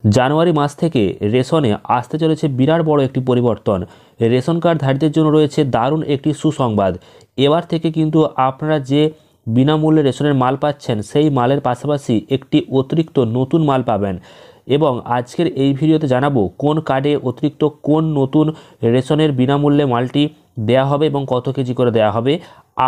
জানুয়ারি মাস থেকে রেশনে আসতে চলেছে বিরাট বড় একটি পরিবর্তন। রেশন কার্ডধারীদের জন্য রয়েছে দারুণ একটি সুসংবাদ। এবার থেকে কিন্তু আপনারা যে বিনামূল্যে রেশনের মাল পাচ্ছেন, সেই মালের পাশাপাশি একটি অতিরিক্ত নতুন মাল পাবেন। এবং আজকের এই ভিডিওতে জানাবো কোন কার্ডে অতিরিক্ত কোন নতুন রেশনের বিনামূল্যে মালটি দেয়া হবে এবং কত কেজি করে দেয়া হবে,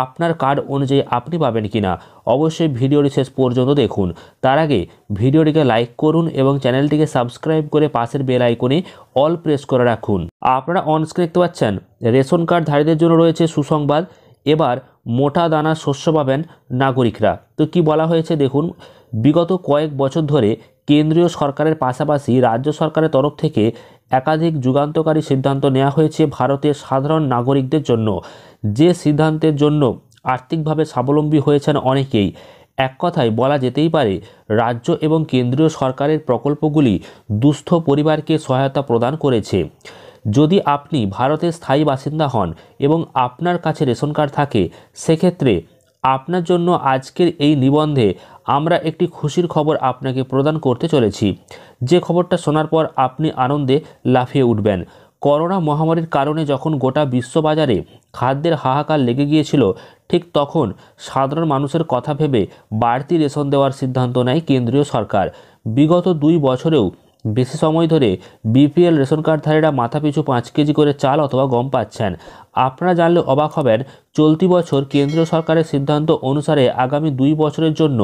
আপনার কার্ড অনুযায়ী আপনি পাবেন কিনা। অবশ্যই ভিডিওটি শেষ পর্যন্ত দেখুন। তার আগে ভিডিওটিকে লাইক করুন এবং চ্যানেলটিকে সাবস্ক্রাইব করে পাশের বেল আইকনে অল প্রেস করে রাখুন। আপনারা অন স্ক্রিন দেখতে পাচ্ছেন রেশন কার্ডধারীদের জন্য রয়েছে সুসংবাদ। এবার মোটা দানা শস্য পাবেন নাগরিকরা। তো কি বলা হয়েছে দেখুন, বিগত কয়েক বছর ধরে কেন্দ্রীয় সরকারের পাশাপাশি রাজ্য সরকারের তরফ থেকে একাধিক যুগান্তকারী সিদ্ধান্ত নেওয়া হয়েছে ভারতের সাধারণ নাগরিকদের জন্য, যে সিদ্ধান্তের জন্য আর্থিকভাবে স্বাবলম্বী হয়েছেন অনেকেই। এক কথায় বলা যেতেই পারে, রাজ্য এবং কেন্দ্রীয় সরকারের প্রকল্পগুলি দুস্থ পরিবারকে সহায়তা প্রদান করেছে। যদি আপনি ভারতের স্থায়ী বাসিন্দা হন এবং আপনার কাছে রেশন কার্ড থাকে, সেক্ষেত্রে আপনার জন্য আজকের এই নিবন্ধে আমরা একটি খুশির খবর আপনাকে প্রদান করতে চলেছি, যে খবরটা শোনার পর আপনি আনন্দে লাফিয়ে উঠবেন। করোনা মহামারীর কারণে যখন গোটা বিশ্ববাজারে খাদ্যের হাহাকার লেগে গিয়েছিল, ঠিক তখন সাধারণ মানুষের কথা ভেবে বাড়তি রেশন দেওয়ার সিদ্ধান্ত নেয় কেন্দ্রীয় সরকার। বিগত 2 বছরেও বেশি সময় ধরে বিপিএল রেশন কার্ডধারীরা মাথাপিছু 5 কেজি করে চাল অথবা গম পাচ্ছেন। আপনারা জানলে অবাক হবেন, চলতি বছর কেন্দ্রীয় সরকারের সিদ্ধান্ত অনুসারে আগামী 2 বছরের জন্য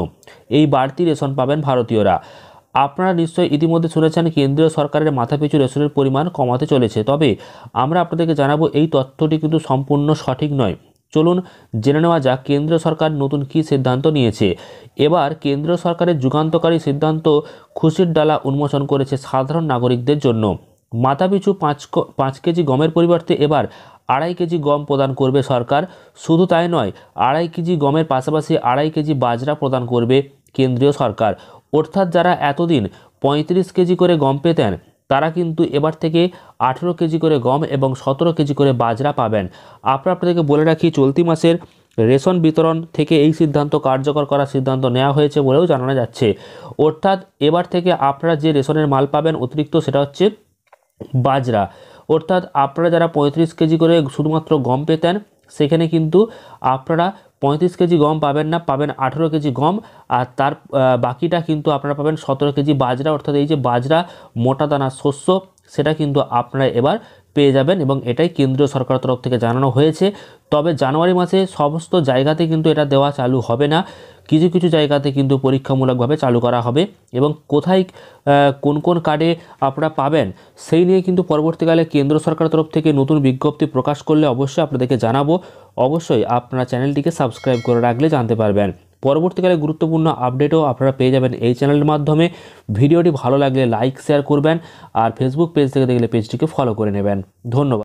এই বাড়তি রেশন পাবেন ভারতীয়রা। আপনারা নিশ্চয়ই ইতিমধ্যে শুনেছেন কেন্দ্রীয় সরকারের মাথাপিছু রেশনের পরিমাণ কমাতে চলেছে, তবে আমরা আপনাদেরকে জানাবো এই তথ্যটি কিন্তু সম্পূর্ণ সঠিক নয়। চলুন জেনে নেওয়া যাক কেন্দ্র সরকার নতুন কী সিদ্ধান্ত নিয়েছে। এবার কেন্দ্র সরকারের যুগান্তকারী সিদ্ধান্ত খুশির ডালা উন্মোচন করেছে সাধারণ নাগরিকদের জন্য। মাথাপিছু 5 কেজি গমের পরিবর্তে এবার 2.5 কেজি গম প্রদান করবে সরকার। শুধু তাই নয়, 2.5 কেজি গমের পাশাপাশি 2.5 কেজি বাজরা প্রদান করবে কেন্দ্রীয় সরকার। অর্থাৎ যারা এতদিন 35 কেজি করে গম পেতেন, তারা কিন্তু এবার থেকে 18 কেজি করে গম এবং 17 কেজি করে বাজরা পাবেন। আপনাদেরকে বলে রাখি, চলতি মাসের রেশন বিতরণ থেকে এই সিদ্ধান্ত কার্যকর করার সিদ্ধান্ত নেওয়া হয়েছে বলেও জানানো যাচ্ছে। অর্থাৎ এবার থেকে আপনারা যে রেশনের মাল পাবেন অতিরিক্ত, সেটা হচ্ছে বাজরা। অর্থাৎ আপনারা যারা 35 কেজি করে শুধুমাত্র গম পেতেন, সেখানে কিন্তু আপনারা 35 কেজি গম পাবেন না, পাবেন 18 কেজি গম, আর তার বাকিটা কিন্তু আপনারা পাবেন 17 কেজি বাজরা। অর্থাৎ এই যে বাজরা মোটা দানা শস্য, সেটা কিন্তু আপনারা এবার পেয়ে যাবেন এবং এটাই কেন্দ্রীয় সরকারের তরফ থেকে জানানো হয়েছে। তবে জানুয়ারি মাসে সমস্ত জায়গাতে কিন্তু এটা দেওয়া চালু হবে না, কিছু কিছু জায়গাতে কিন্তু পরীক্ষামূলকভাবে চালু করা হবে। এবং কোথায় কোন কোন কার্ডে আপনারা পাবেন, সেই নিয়ে কিন্তু পরবর্তীকালে কেন্দ্র সরকারের তরফ থেকে নতুন বিজ্ঞপ্তি প্রকাশ করলে অবশ্যই আপনাদেরকে জানাবো। অবশ্যই আপনারা চ্যানেলটিকে সাবস্ক্রাইব করে রাখলে জানতে পারবেন। পরবর্তীকালে গুরুত্বপূর্ণ আপডেটও আপনারা পেয়ে যাবেন এই চ্যানেলের মাধ্যমে। ভিডিওটি ভালো লাগলে লাইক শেয়ার করবেন, আর ফেসবুক পেজ থেকে দেখলে পেজটিকে ফলো করে নেবেন। ধন্যবাদ।